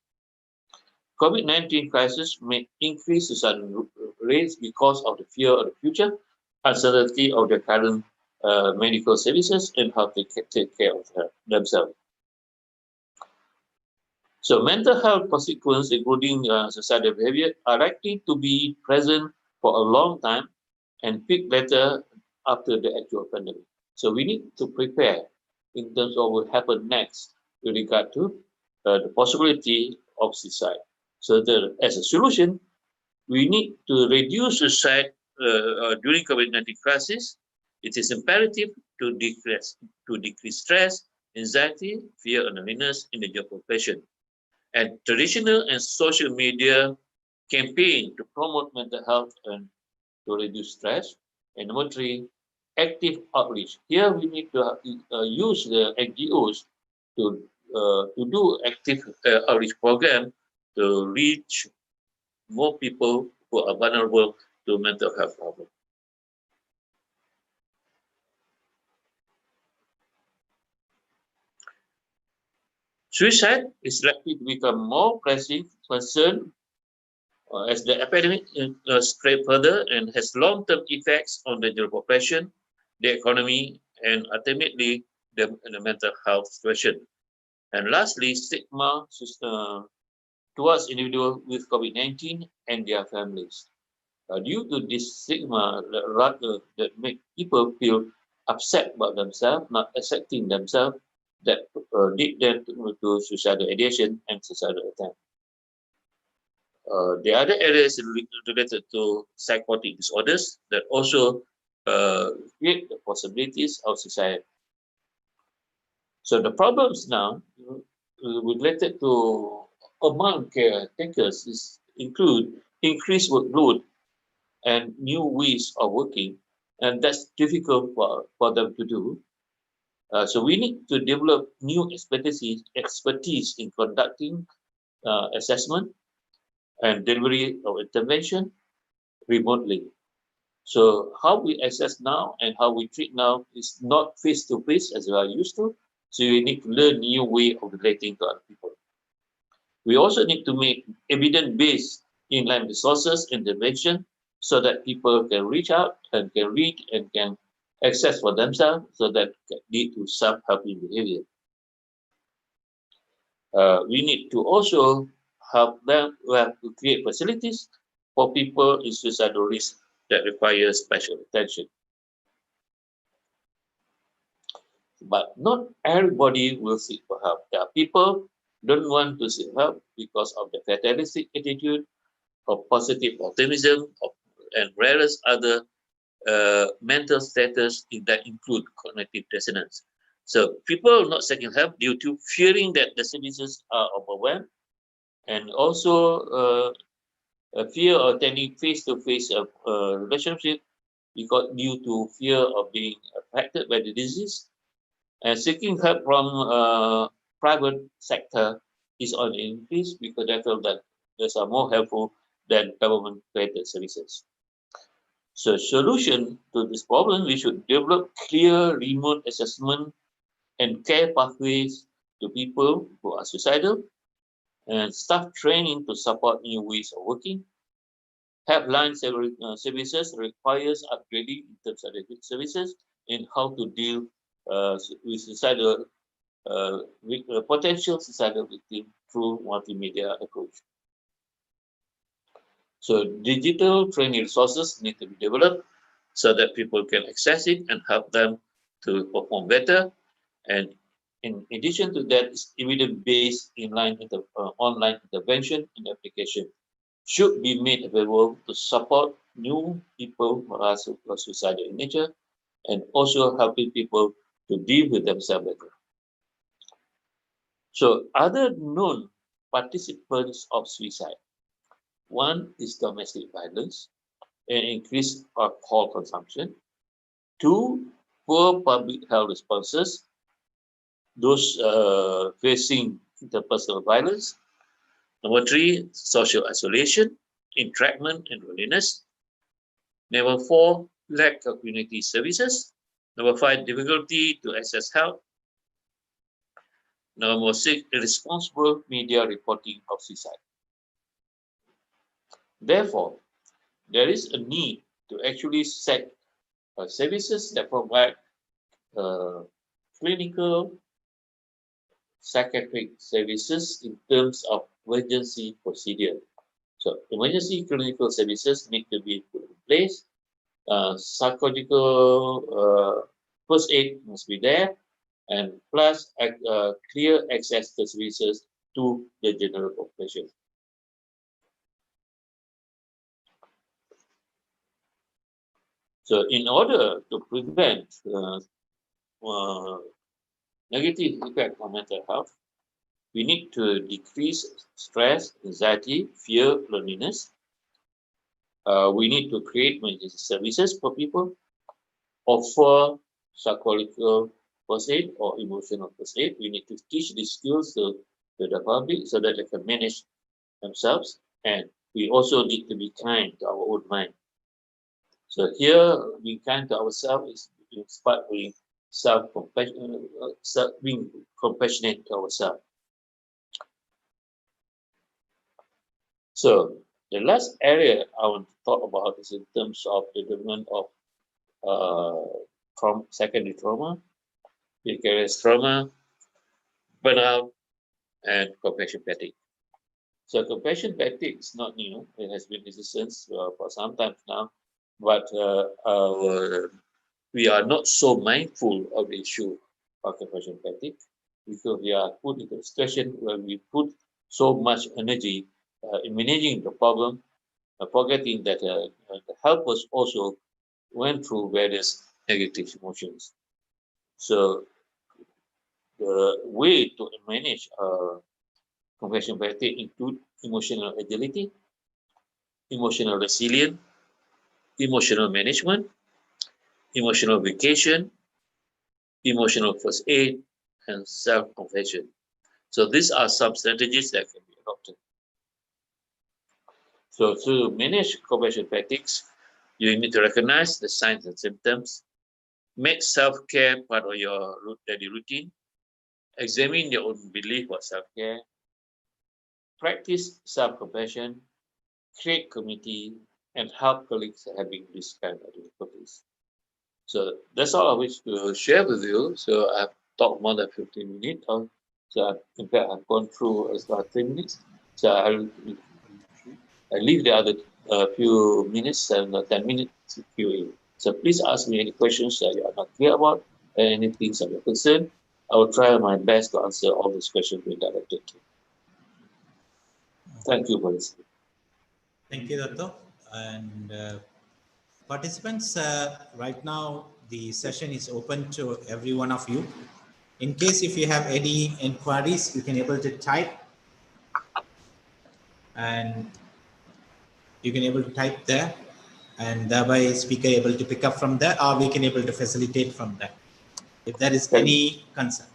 COVID-19 crisis may increase suicide rates because of the fear of the future, uncertainty of the current medical services, and how to take care of themselves. So mental health consequences, including suicidal behavior, are likely to be present for a long time and peak later after the actual pandemic. So we need to prepare in terms of what will happen next with regard to the possibility of suicide. So as a solution, we need to reduce suicide during COVID-19 crisis. It is imperative to decrease stress, anxiety, fear, and loneliness in the young population. And traditional and social media campaign to promote mental health and to reduce stress. And number three, active outreach. Here we need to use the NGOs to do active outreach program to reach more people who are vulnerable to mental health problems. Suicide is likely to become more pressing concern as the epidemic spread further and has long-term effects on the general population, the economy, and ultimately the mental health situation. And lastly, stigma towards individuals with COVID-19 and their families. Due to this stigma, rather that make people feel upset about themselves, not accepting themselves, that lead them to suicidal ideation and suicidal attempt. The other areas related to psychotic disorders that also create the possibilities of suicide. So the problems now related to among caretakers include increased workload and new ways of working, and that's difficult for them to do. So we need to develop new expertise in conducting assessment and delivery of intervention remotely. So how we assess now and how we treat now is not face-to-face as we are used to. So we need to learn new way of relating to other people. We also need to make evidence-based inline resources intervention so that people can reach out and can read and can access for themselves, so that can lead to self-helping behavior. We need to also help them to create facilities for people in suicidal risk that require special attention. But not everybody will seek for help. There are people don't want to seek help because of the fatalistic attitude of positive optimism and various other mental status that include cognitive dissonance. So people not seeking help due to fearing that the services are overwhelmed, and also a fear of attending face-to-face relationship because due to fear of being affected by the disease, and seeking help from private sector is on the increase because they feel that those are more helpful than government-created services. So solution to this problem, we should develop clear remote assessment and care pathways to people who are suicidal, and staff training to support new ways of working. Helpline services requires upgrading in terms of the services and how to deal with suicidal with potential suicidal victim through multimedia approach. So digital training resources need to be developed so that people can access it and help them to perform better. And in addition to that, is evidence-based online intervention and application should be made available to support new people who are suicidal in nature, and also helping people to deal with themselves better. So other known participants of suicide, one is domestic violence and increased alcohol consumption. Two, poor public health responses, those facing interpersonal violence. Number three, social isolation, entrapment, and loneliness. Number four, lack of community services. Number five, difficulty to access help. Number six, irresponsible media reporting of suicide. Therefore, there is a need to actually set services that provide clinical psychiatric services in terms of emergency procedure. So emergency clinical services need to be put in place. Psychological first aid must be there, and plus clear access to services to the general population. So in order to prevent negative effect on mental health, we need to decrease stress, anxiety, fear, loneliness. We need to create emergency services for people, offer psychological first aid or emotional first aid. We need to teach these skills to the public so that they can manage themselves. And we also need to be kind to our own mind. So here, being kind to ourselves is part being self-compassion, being compassionate to ourselves. So the last area I want to talk about is in terms of the development of secondary trauma, vicarious trauma, burnout, and compassion fatigue. So compassion fatigue is not new; it has been in existence for some time now, but we are not so mindful of the issue of compassion fatigue because we are put into a situation where we put so much energy in managing the problem, forgetting that the helpers also went through various negative emotions. So the way to manage compassion fatigue include emotional agility, emotional resilience, emotional management, emotional vacation, emotional first aid, and self-compassion. So these are some strategies that can be adopted. So to manage compassion fatigues, You need to recognize the signs and symptoms, make self-care part of your daily routine, examine your own belief about self-care, practice self-compassion, create community, and help colleagues having this kind of difficulties. So that's all I wish to share with you. So I've talked more than 15 minutes. In fact, I've gone through about 3 minutes. So I leave the other few minutes and 10 minutes to Q&A. So please ask me any questions that you are not clear about and anything that you're concerned. I will try my best to answer all those questions being directed to. Thank you for listening. Thank you, Dato. And participants, right now the session is open to every one of you. In case if you have any inquiries, you can able to type, and you can able to type there, and thereby speaker able to pick up from there, or we can able to facilitate from there if there is any concern.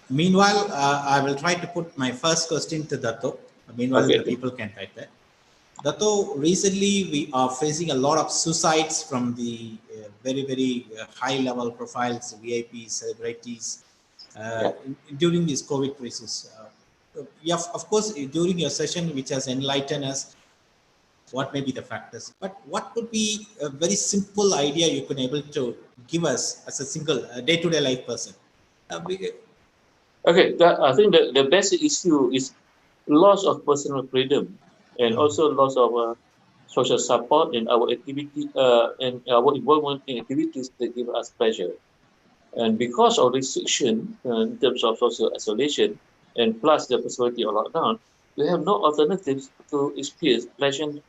Meanwhile, I will try to put my first question to Dato. Meanwhile, Okay. the people can type that. Dato, recently we are facing a lot of suicides from the very high level profiles, VIPs, celebrities, during this COVID crisis. Yeah, of course, during your session, which has enlightened us what may be the factors, but what could be a very simple idea you could able to give us as a single day-to-day life person? Okay, I think the basic issue is loss of personal freedom and also loss of social support in our activity and our involvement in activities that give us pleasure. And because of restriction in terms of social isolation and plus the possibility of lockdown, we have no alternatives to experience pleasant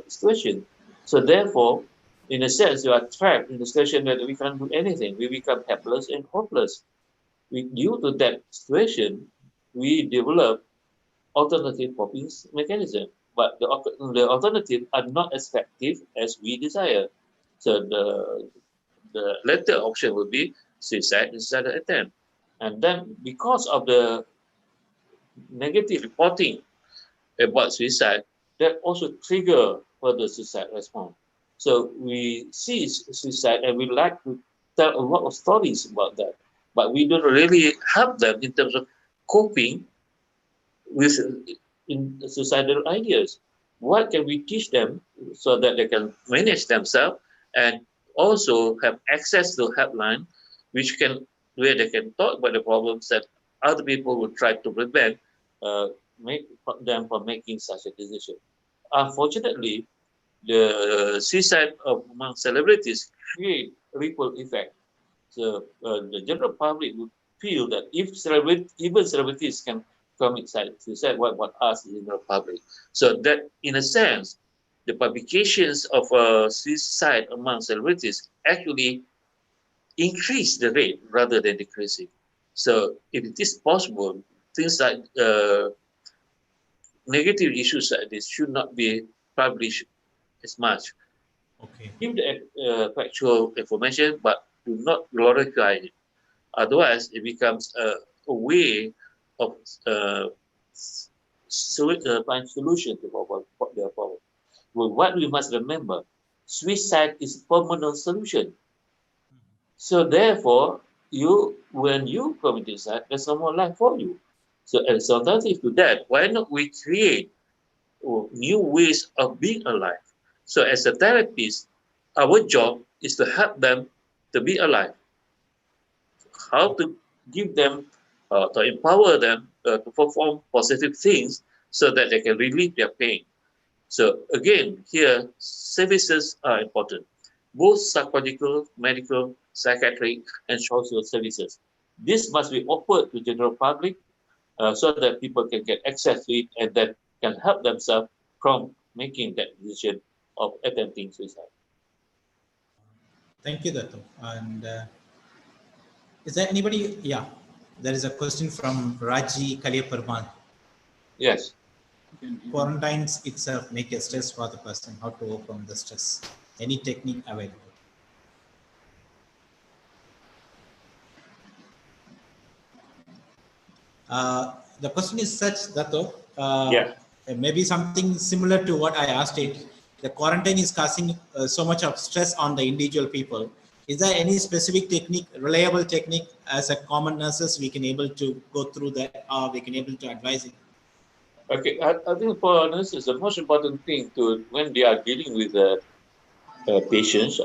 situation. So therefore, in a sense, you are trapped in a situation that we can't do anything. We become helpless and hopeless. Due to that situation, we develop alternative coping mechanism, but the alternative are not as effective as we desire. So the latter option would be suicide instead of attempt. And then because of the negative reporting about suicide, that also trigger further suicide response. So we see suicide and we like to tell a lot of stories about that, but we don't really help them in terms of coping with in suicidal ideas. What can we teach them so that they can manage themselves and also have access to helpline, which can where they can talk about the problems that other people will try to prevent make them from making such a decision. Unfortunately, the suicide among celebrities create ripple effect. So the general public would feel that if even celebrities can commit suicide, what about us, the general public? So that, in a sense, the publications of suicide among celebrities actually increase the rate rather than decreasing. So if it is possible, things like negative issues like this should not be published as much. Okay. Give the factual information, but do not glorify it. Otherwise, it becomes a way of find solution to their problem. Well, what we must remember, suicide is a permanent solution. So therefore, when you commit suicide, there's no more life for you. So as an alternative to that, why not we create new ways of being alive? So as a therapist, our job is to help them to be alive. How to give them, to empower them to perform positive things so that they can relieve their pain. So again, here, services are important, both psychological, medical, psychiatric, and social services. This must be offered to general public so that people can get access to it and that can help themselves from making that decision of attempting suicide. Thank you, Dato. And is there anybody? Yeah, there is a question from Raji Kaliaparmal. Yes. Quarantines itself make a stress for the person. How to overcome the stress? Any technique available? The question is such, Dato, Yeah. maybe something similar to what I asked it. The quarantine is causing so much of stress on the individual people. Is there any specific technique, reliable technique, as a common nurses we can able to go through that, or we can able to advise it? Okay, I think for nurses, the most important thing to when they are dealing with patients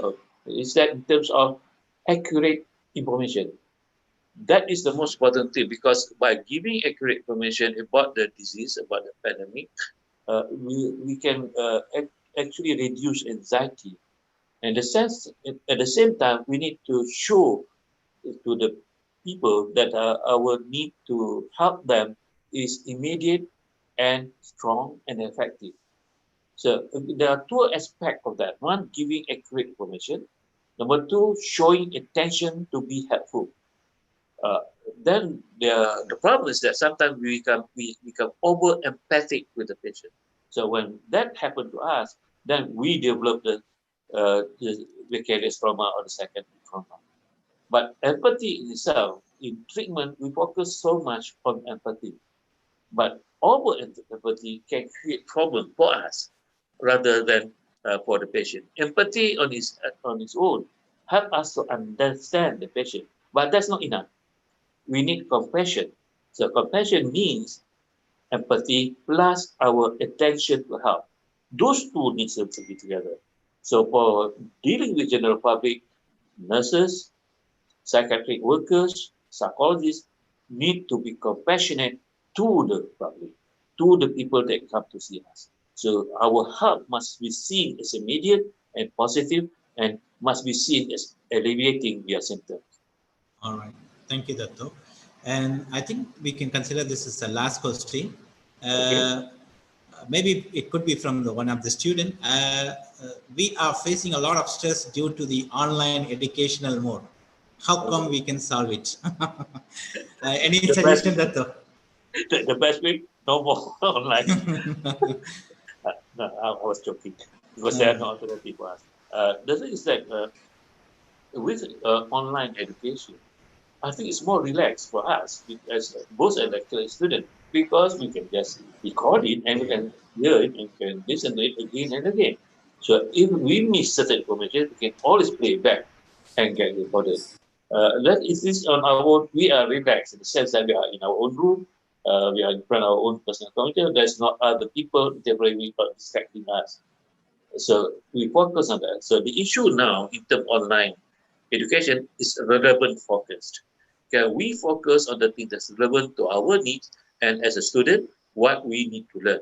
is that in terms of accurate information. That is the most important thing, because by giving accurate information about the disease, about the pandemic, we can actually reduce anxiety. And the sense, at the same time, we need to show to the people that our need to help them is immediate and strong and effective. So there are two aspects of that. One, giving accurate information. Number two, showing attention to be helpful. Uh, then the problem is that sometimes we become over empathic with the patient. So when that happened to us, then we develop the vicarious trauma or the secondary trauma. But empathy in itself, in treatment, we focus so much on empathy. But over empathy can create problem for us rather than for the patient. Empathy on its own help us to understand the patient, but that's not enough. We need compassion. So compassion means empathy plus our attention to help. Those two need to be together. So for dealing with general public, nurses, psychiatric workers, psychologists need to be compassionate to the public, to the people that come to see us. So our help must be seen as immediate and positive, and must be seen as alleviating their symptoms. All right. Thank you, Datto. And I think we can consider this as the last question. Okay. Maybe it could be from one of the student. We are facing a lot of stress due to the online educational mode. How come we can solve it? Any The best, suggestion, Datto? the best way, no more online. No, I was joking, because there are no alternative for us. The thing is that with online education, I think it's more relaxed for us as both a lecturer and student, because we can just record it and we can hear it and can listen to it again and again. So if we miss certain information, we can always play it back and get recorded. That is this on our own. We are relaxed in the sense that we are in our own room. We are in front of our own personal computer. There's not other people interfering or distracting us. So we focus on that. So the issue now in terms of online education is relevant focused. Can we focus on the thing that's relevant to our needs, and as a student, what we need to learn?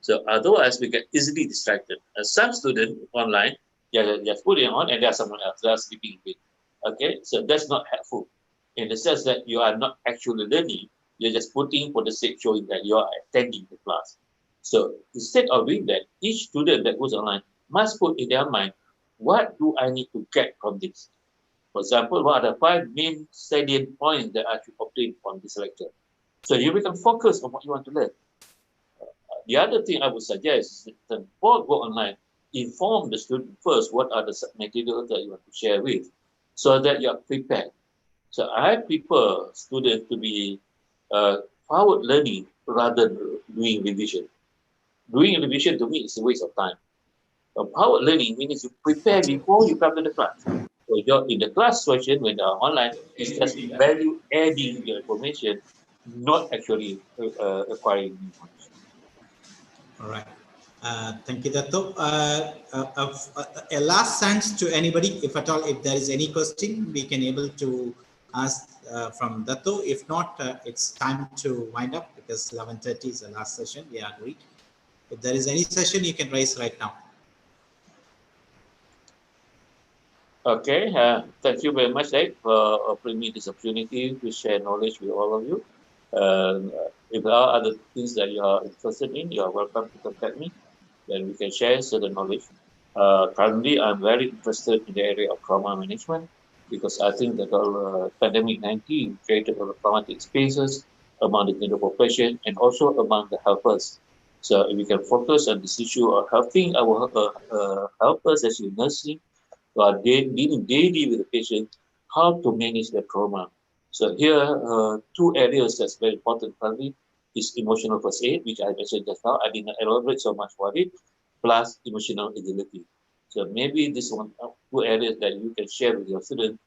So otherwise, we get easily distracted. Some students online, they're just putting on and there's someone else, they're sleeping in bed. Okay, so that's not helpful in the sense that you are not actually learning. You're just putting for the sake showing that you are attending the class. So instead of doing that, each student that goes online must put in their mind, what do I need to get from this? For example, what are the 5 main salient points that I should obtain from this lecture? So you can focus on what you want to learn. The other thing I would suggest is that before go online, inform the student first what are the materials that you want to share with, so that you are prepared. So I prefer students to be forward learning rather than doing revision. Doing revision to me is a waste of time. Forward learning means you prepare before you come to the class. So you're in the class session when they are online, it's just value adding your information, not actually acquiring new information. All right. Thank you, Datto. A last chance to anybody, if at all, if there is any question, we can able to ask from Datto. If not, it's time to wind up, because 11:30 is the last session. We agreed. If there is any session, you can raise right now. Okay, thank you very much, Ed, for offering me this opportunity to share knowledge with all of you. If there are other things that you are interested in, you are welcome to contact me. Then we can share certain knowledge. Currently, I'm very interested in the area of trauma management, because I think that pandemic 19 created a lot of traumatic spaces among the general population and also among the helpers. So if we can focus on this issue of helping our helpers, as in nursing, who are dealing daily with the patient, how to manage their trauma. So here, 2 areas that's very important currently. is emotional first aid, which I mentioned just now. I did not elaborate so much for it, plus emotional agility. So maybe this one two areas that you can share with your students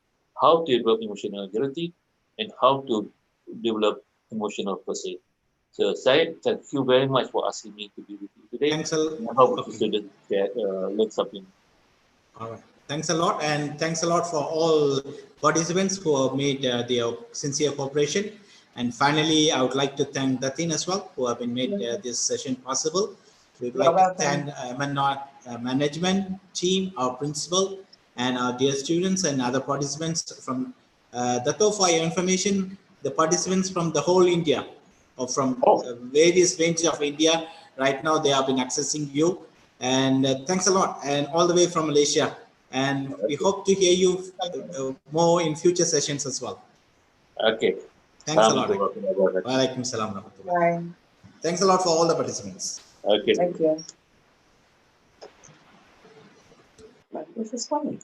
how to develop emotional agility and how to develop emotional first aid. So Syed, thank you very much for asking me to be with you today. Thanks a lot. I hope the Okay. students can learn something. All right. Thanks a lot, and thanks a lot for all participants who have made their sincere cooperation. And finally, I would like to thank Datin as well, who have been made this session possible. We'd You're like to welcome. thank MNR management team, our principal, and our dear students and other participants from Dato. For your information, the participants from the whole India, or from various ranges of India, right now they have been accessing you. And thanks a lot, and all the way from Malaysia. And we hope to hear you more in future sessions as well. Okay. Thanks a lot. Assalamualaikum. Walaikum salam rahmatullah. Bye. Thanks a lot for all the participants. Okay. Thank you. This is funny.